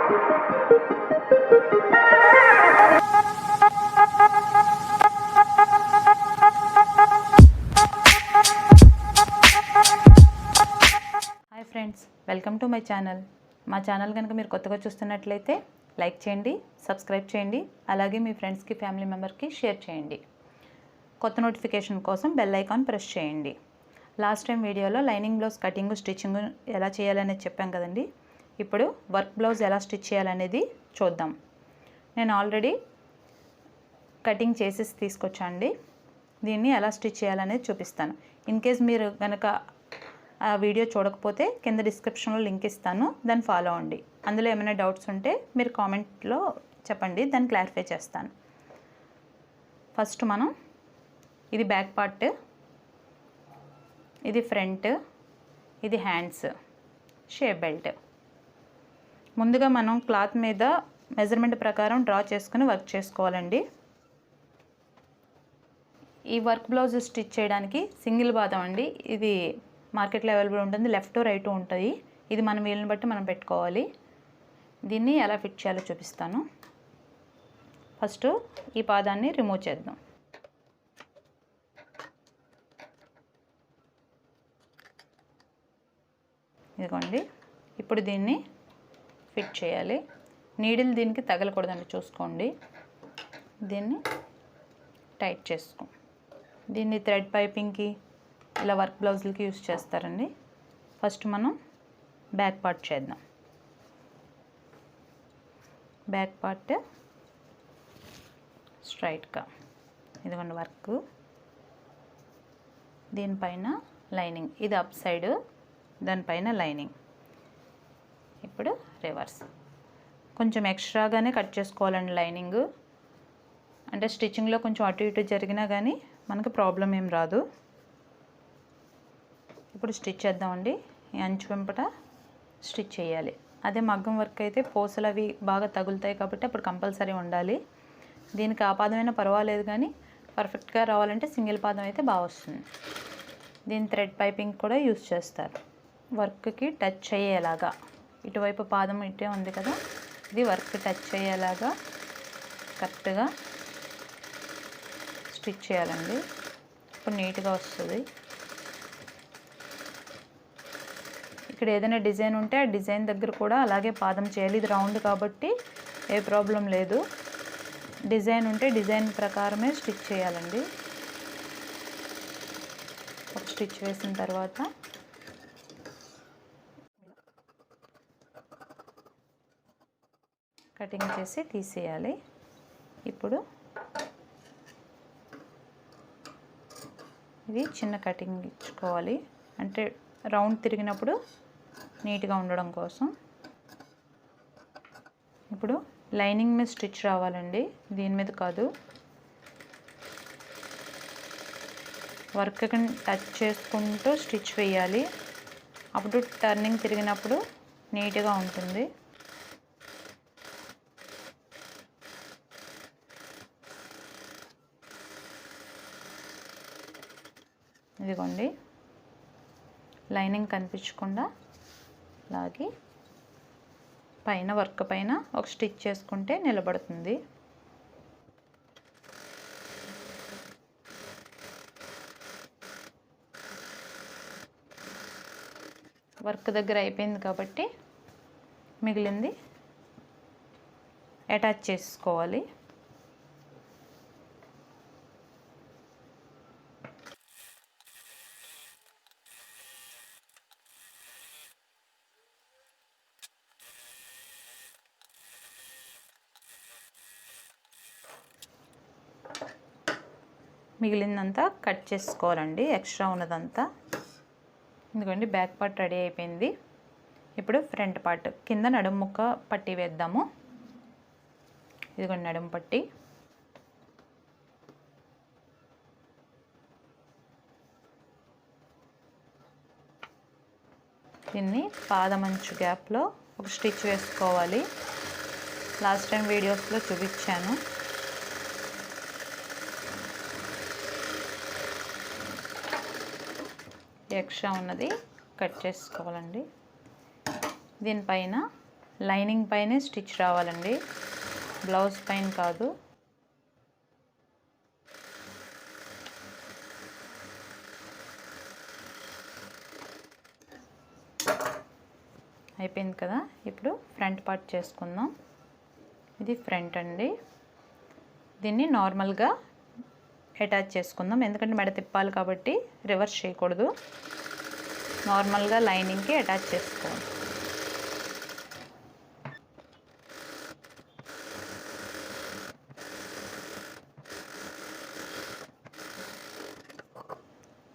Hi friends, welcome to my channel. మా channel కనుక మీరు కొత్తగా చూస్తున్నట్లయితే లైక్ చేయండి, సబ్స్క్రైబ్ చేయండి, అలాగే మీ ఫ్రెండ్స్కి ఫ్యామిలీ మెంబర్కి షేర్ చేయండి. కొత్త నోటిఫికేషన్ కోసం బెల్ ఐకాన్ ప్రెస్ చేయండి. లాస్ట్ టైం వీడియోలో లైనింగ్ బ్లౌజ్ కటింగ్ స్టిచ్చింగ్ ఎలా చేయాలనేది చెప్పాం కదండి. ఇప్పుడు వర్క్ బ్లౌజ్ ఎలా స్టిచ్ చేయాలనేది చూద్దాం. నేను ఆల్రెడీ కటింగ్ చేసేసి తీసుకొచ్చాండి. దీన్ని ఎలా స్టిచ్ చేయాలనేది చూపిస్తాను. ఇన్ కేస్ మీరు కనుక ఆ వీడియో చూడకపోతే కింద డిస్క్రిప్షన్లో లింక్ ఇస్తాను, దాన్ని ఫాలో అవ్వండి. అందులో ఏమైనా డౌట్స్ ఉంటే మీరు కామెంట్లో చెప్పండి, దాన్ని క్లారిఫై చేస్తాను. ఫస్ట్ మనం ఇది బ్యాక్ పార్ట్, ఇది ఫ్రంట్, ఇది హ్యాండ్స్, షేప్ బెల్ట్. ముందుగా మనం క్లాత్ మీద మెజర్మెంట్ ప్రకారం డ్రా చేసుకుని వర్క్ చేసుకోవాలండి. ఈ వర్క్ బ్లౌజ్ స్టిచ్ చేయడానికి సింగిల్ పాదం అండి. ఇది మార్కెట్లో అవైలబుల్ ఉంటుంది, లెఫ్ట్ రైట్ ఉంటుంది. ఇది మన వీలుని బట్టి మనం పెట్టుకోవాలి. దీన్ని ఎలా ఫిట్ చేయాలో చూపిస్తాను. ఫస్ట్ ఈ పాదాన్ని రిమూవ్ చేద్దాం. ఇదిగోండి, ఇప్పుడు దీన్ని ఫిట్ చేయాలి. నీడిల్ దీనికి తగలకూడదండి, చూసుకోండి. దీన్ని టైట్ చేసుకో. దీన్ని థ్రెడ్ పైపింగ్కి ఇలా వర్క్ బ్లౌజులకి యూస్ చేస్తారండి. ఫస్ట్ మనం బ్యాక్ పార్ట్ చేద్దాం. బ్యాక్ పార్ట్ స్ట్రైట్గా, ఇదిగోండి వర్క్. దీనిపైన లైనింగ్, ఇది అప్ సైడ్, దానిపైన లైనింగ్. ఇప్పుడు రివర్స్. కొంచెం ఎక్స్ట్రాగానే కట్ చేసుకోవాలండి లైనింగ్. అంటే స్టిచ్చింగ్లో కొంచెం అటు ఇటు జరిగినా కానీ మనకు ప్రాబ్లం ఏం రాదు. ఇప్పుడు స్టిచ్ చేద్దామండి. ఈ అంచు వెంపట స్టిచ్ చేయాలి. అదే మగ్గం వర్క్ అయితే పూసలు అవి బాగా తగులుతాయి కాబట్టి అప్పుడు కంపల్సరీ ఉండాలి. దీనికి ఆ పాదమైనా పర్వాలేదు, కానీ పర్ఫెక్ట్గా రావాలంటే సింగిల్ పాదం అయితే బాగా వస్తుంది. దీని థ్రెడ్ పైపింగ్ కూడా యూస్ చేస్తారు, వర్క్కి టచ్ అయ్యేలాగా. ఇటువైపు పాదం ఇటే ఉంది కదా, ఇది వర్క్ టచ్ అయ్యేలాగా కరెక్ట్గా స్టిచ్ చేయాలండి. ఇప్పుడు నీట్గా వస్తుంది. ఇక్కడ ఏదైనా డిజైన్ ఉంటే ఆ డిజైన్ దగ్గర కూడా అలాగే పాదం చేయాలి. ఇది రౌండ్ కాబట్టి ఏ ప్రాబ్లం లేదు. డిజైన్ ఉంటే డిజైన్ ప్రకారమే స్టిచ్ చేయాలండి. ఒక స్టిచ్ వేసిన తర్వాత కటింగ్ చేసి తీసేయాలి. ఇప్పుడు ఇది చిన్న కటింగ్ ఇచ్చుకోవాలి, అంటే రౌండ్ తిరిగినప్పుడు నీట్గా ఉండడం కోసం. ఇప్పుడు లైనింగ్ మీద స్టిచ్ రావాలండి, దీని మీద కాదు. వర్క్కి టచ్ చేసుకుంటూ స్టిచ్ వేయాలి, అప్పుడు టర్నింగ్ తిరిగినప్పుడు నీట్గా ఉంటుంది. ఇదిగోండి, లైనింగ్ కనిపించకుండా లాగి పైన వర్క్ పైన ఒక స్టిచ్ చేసుకుంటే నిలబడుతుంది. వర్క్ దగ్గర అయిపోయింది కాబట్టి మిగిలింది అటాచ్ చేసుకోవాలి. మిగిలిందంతా కట్ చేసుకోవాలండి, ఎక్స్ట్రా ఉన్నదంతా. ఎందుకండి బ్యాక్ పార్ట్ రెడీ అయిపోయింది. ఇప్పుడు ఫ్రంట్ పార్ట్ కింద నడుము ముక్క పట్టి వేద్దాము. ఇదిగోండి నడుము పట్టి. దీన్ని పాదమంచు గ్యాప్లో ఒక స్టిచ్ వేసుకోవాలి. లాస్ట్ టైం వీడియోస్లో చూపించాను. ఎక్స్ట్రా ఉన్నది కట్ చేసుకోవాలండి. దీనిపైన లైనింగ్ పైనే స్టిచ్ రావాలండి, బ్లౌజ్ పైన కాదు. అయిపోయింది కదా. ఇప్పుడు ఫ్రంట్ పార్ట్ చేసుకుందాం. ఇది ఫ్రంట్ అండి. దీన్ని నార్మల్గా అటాచ్ చేసుకుందాం, ఎందుకంటే మెడ తిప్పాలి కాబట్టి రివర్స్ చేయకూడదు. నార్మల్గా లైనింగ్కి అటాచ్ చేసుకోవాలి.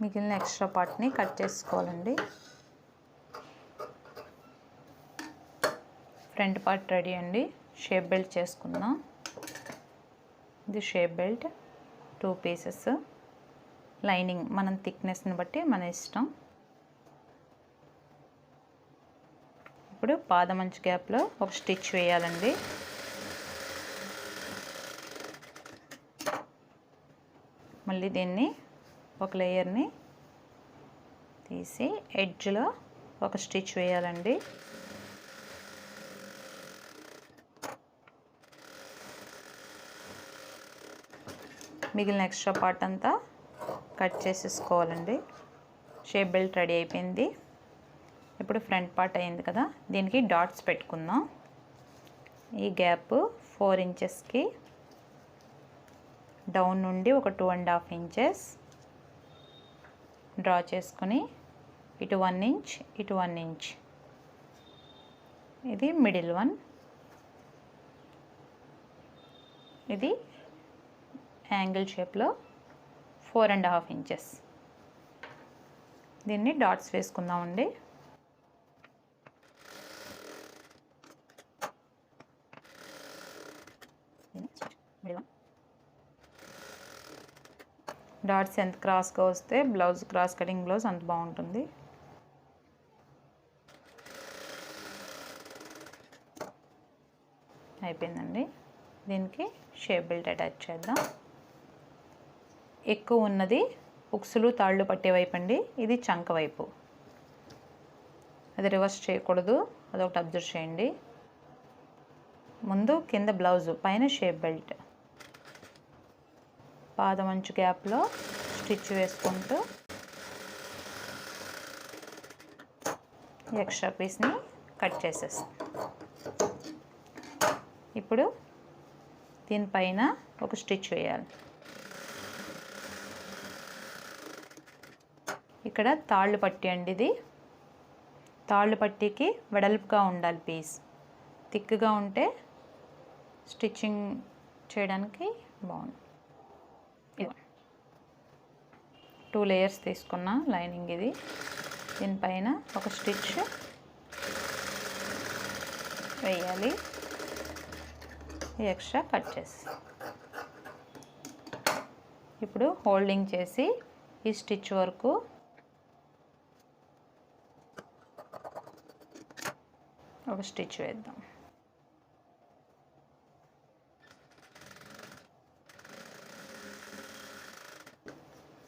మిగిలిన ఎక్స్ట్రా పార్ట్ని కట్ చేసుకోవాలండి. ఫ్రంట్ పార్ట్ రెడీ అండి. షేప్ బెల్ట్ చేసుకుందాం. ఇది షేప్ బెల్ట్ 2 పీసెస్. లైనింగ్ మనం థిక్నెస్ని బట్టి మన ఇష్టం. ఇప్పుడు పాదమంచు గ్యాప్లో ఒక స్టిచ్ వేయాలండి. మళ్ళీ దీన్ని ఒక లేయర్ని తీసి ఎడ్జ్లో ఒక స్టిచ్ వేయాలండి. మిగిలిన ఎక్స్ట్రా పార్ట్ అంతా కట్ చేసేసుకోవాలండి. షేప్ బెల్ట్ రెడీ అయిపోయింది. ఇప్పుడు ఫ్రంట్ పార్ట్ అయింది కదా, దీనికి డాట్స్ పెట్టుకుందాం. ఈ గ్యాప్ 4 ఇంచెస్కి డౌన్ నుండి ఒక 2.5 ఇంచెస్ డ్రా చేసుకొని ఇటు 1 ఇంచ్, ఇటు 1 ఇంచ్. ఇది మిడిల్ వన్. ఇది యాంగిల్ షేప్లో 4.5 ఇంచెస్. దీన్ని డాట్స్ వేసుకుందామండి. డాట్స్ ఎంత క్రాస్గా వస్తే బ్లౌజ్, క్రాస్ కటింగ్ బ్లౌజ్ అంత బాగుంటుంది. అయిపోయిందండి. దీనికి షేప్ బెల్ట్ అటాచ్ చేద్దాం. ఎక్కువ ఉన్నది ఉక్సులు తాళ్ళు పట్టే వైపు అండి, ఇది చంక వైపు. అది రివర్స్ చేయకూడదు, అదొకటి అబ్జర్వ్ చేయండి. ముందు కింద బ్లౌజు, పైన షేప్ బెల్ట్. పాదమంచు గ్యాప్లో స్టిచ్ వేసుకుంటూ ఎక్స్ట్రా పీస్ని కట్ చేసేస్తాం. ఇప్పుడు దీనిపైన ఒక స్టిచ్ వేయాలి. ఇక్కడ తాళ్ళు పట్టి అండి. ఇది తాళ్ళు పట్టీకి వెడల్పుగా ఉండాలి పీస్. థిక్గా ఉంటే స్టిచ్చింగ్ చేయడానికి బాగుంది. 2 లేయర్స్ తీసుకున్నా లైనింగ్. ఇది దీనిపైన ఒక స్టిచ్ వేయాలి. ఎక్స్ట్రా కట్ చేసి ఇప్పుడు హోల్డింగ్ చేసి ఈ స్టిచ్ వరకు ఒక స్టిచ్ వేద్దాం.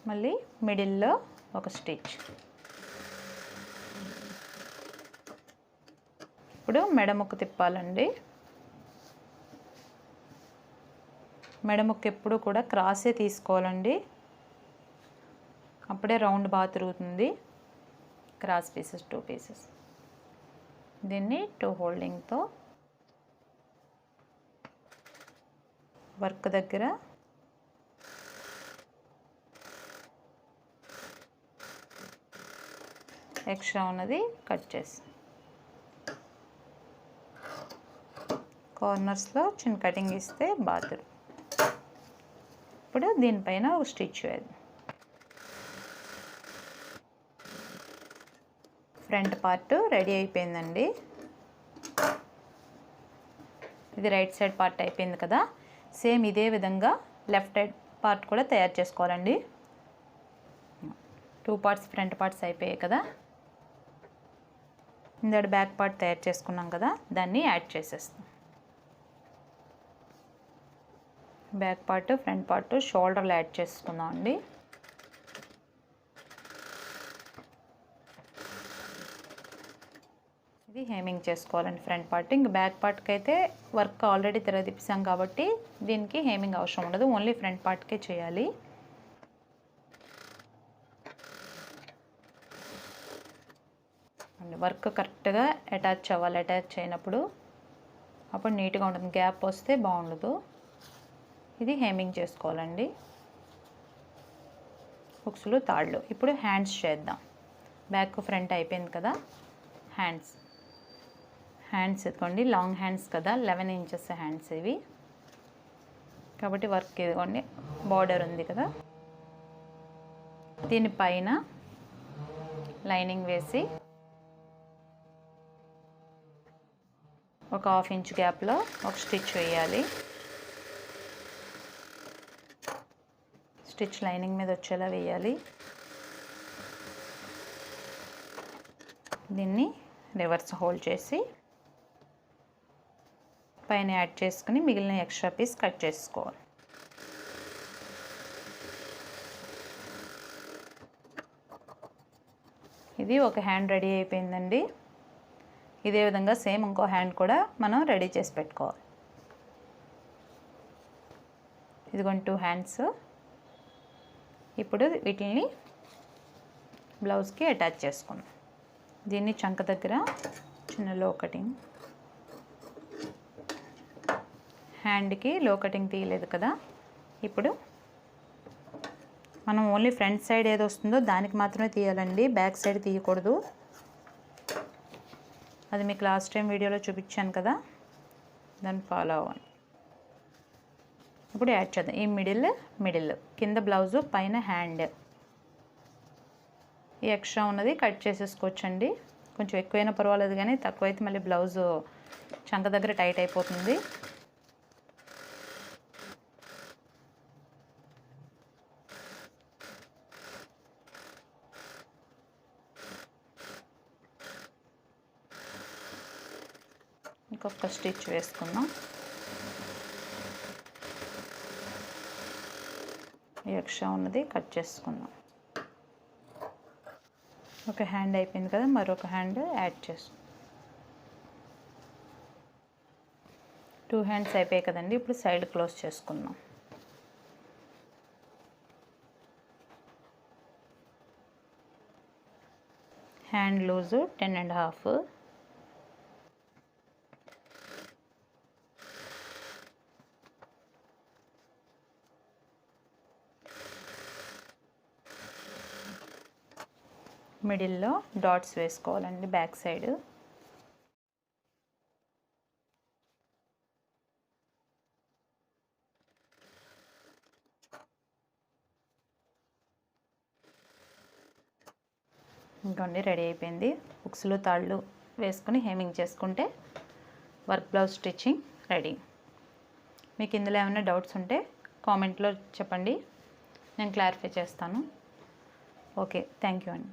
మళ్ళీ మిడిల్లో ఒక స్టిచ్. ఇప్పుడు మెడముక్కు తిప్పాలండి. మెడముక్కు ఎప్పుడు కూడా క్రాసే తీసుకోవాలండి, అప్పుడే రౌండ్ బాగా తిరుగుతుంది. Cross pieces 2 pieces. దీన్ని 2 హోల్డింగ్తో వర్క్ దగ్గర ఎక్స్ట్రా ఉన్నది కట్ చేసి కార్నర్స్లో చిన్న కటింగ్ ఇస్తే బాగా. ఇప్పుడు దీనిపైన ఒక స్టిచ్ వేద్దాం. ఫ్రంట్ పార్ట్ రెడీ అయిపోయిందండి. ఇది రైట్ సైడ్ పార్ట్ అయిపోయింది కదా. సేమ్ ఇదే విధంగా లెఫ్ట్ సైడ్ పార్ట్ కూడా తయారు చేసుకోవాలండి. 2 పార్ట్స్ ఫ్రంట్ పార్ట్స్ అయిపోయాయి కదా. ఇందాక బ్యాక్ పార్ట్ తయారు చేసుకున్నాం కదా, దాన్ని యాడ్ చేసేస్తాం. బ్యాక్ పార్ట్, ఫ్రంట్ పార్ట్, షోల్డర్లు యాడ్ చేసుకుందాం అండి. ఇది హేమింగ్ చేసుకోవాలండి ఫ్రంట్ పార్ట్. ఇంక బ్యాక్ పార్ట్కి అయితే వర్క్ ఆల్రెడీ తిరగదిప్పాం కాబట్టి దీనికి హేమింగ్ అవసరం ఉండదు, ఓన్లీ ఫ్రంట్ పార్ట్కే చేయాలి. వర్క్ కరెక్ట్గా అటాచ్ అవ్వాలి, అటాచ్ అయినప్పుడు అప్పుడు నీట్గా ఉంటుంది, గ్యాప్ వస్తే బాగుండదు. ఇది హేమింగ్ చేసుకోవాలండి. హుక్స్లు తాళ్ళు. ఇప్పుడు హ్యాండ్స్ చేద్దాం. బ్యాక్ ఫ్రంట్ అయిపోయింది కదా, హ్యాండ్స్ ఇదిగోండి, లాంగ్ హ్యాండ్స్ కదా, 11 ఇంచెస్ హ్యాండ్స్ ఇవి కాబట్టి వర్క్ ఇదిగోండి బార్డర్ ఉంది కదా, దీనిపైన లైనింగ్ వేసి ఒక 1/2 ఇంచ్ గ్యాప్లో ఒక స్టిచ్ వేయాలి. స్టిచ్ లైనింగ్ మీద వచ్చేలా వేయాలి. దీన్ని రివర్స్ హోల్డ్ చేసి పైన యాడ్ చేసుకుని మిగిలిన ఎక్స్ట్రా పీస్ కట్ చేసుకోవాలి. ఇది ఒక హ్యాండ్ రెడీ అయిపోయిందండి. ఇదే విధంగా సేమ్ ఇంకో హ్యాండ్ కూడా మనం రెడీ చేసి పెట్టుకోవాలి. ఇదిగోండి 2 హ్యాండ్స్. ఇప్పుడు వీటిని బ్లౌజ్కి అటాచ్ చేసుకుందాం. దీన్ని చంక దగ్గర చిన్న లో కటింగ్, హ్యాండ్కి లో కటింగ్ తీయలేదు కదా, ఇప్పుడు మనం ఓన్లీ ఫ్రంట్ సైడ్ ఏది వస్తుందో దానికి మాత్రమే తీయాలండి, బ్యాక్ సైడ్ తీయకూడదు. అది మీకు లాస్ట్ టైం వీడియోలో చూపించాను కదా, దాన్ని ఫాలో అవ్వండి. ఇప్పుడు యాడ్ చేద్దాం. ఈ మిడిల్ కింద బ్లౌజు, పైన హ్యాండ్. ఈ ఎక్స్ట్రా ఉన్నది కట్ చేసేసుకోవచ్చండి. కొంచెం ఎక్కువైనా పర్వాలేదు, కానీ తక్కువైతే మళ్ళీ బ్లౌజు చంక దగ్గర టైట్ అయిపోతుంది. ఇంకొక స్టిచ్ వేసుకుందాం. ఈ ఎక్స్ట్రా ఉన్నది కట్ చేసుకుందాం. ఒక హ్యాండ్ అయిపోయింది కదా, మరొక హ్యాండ్ యాడ్ చేసుకుందాం. 2 హ్యాండ్స్ అయిపోయాయి కదండి, ఇప్పుడు సైడ్ క్లోజ్ చేసుకుందాం. Hand loose 10.5. మిడిల్లో డాట్స్ వేసుకోవాలండి బ్యాక్ సైడ్. ఇంకోండి రెడీ అయిపోయింది. హుక్స్లు తాళ్ళు వేసుకుని హేమింగ్ చేసుకుంటే వర్క్ బ్లౌజ్ స్టిచ్చింగ్ రెడీ. మీకు ఇందులో ఏమైనా డౌట్స్ ఉంటే కామెంట్లో చెప్పండి, నేను క్లారిఫై చేస్తాను. ఓకే, థ్యాంక్ యూ అండి.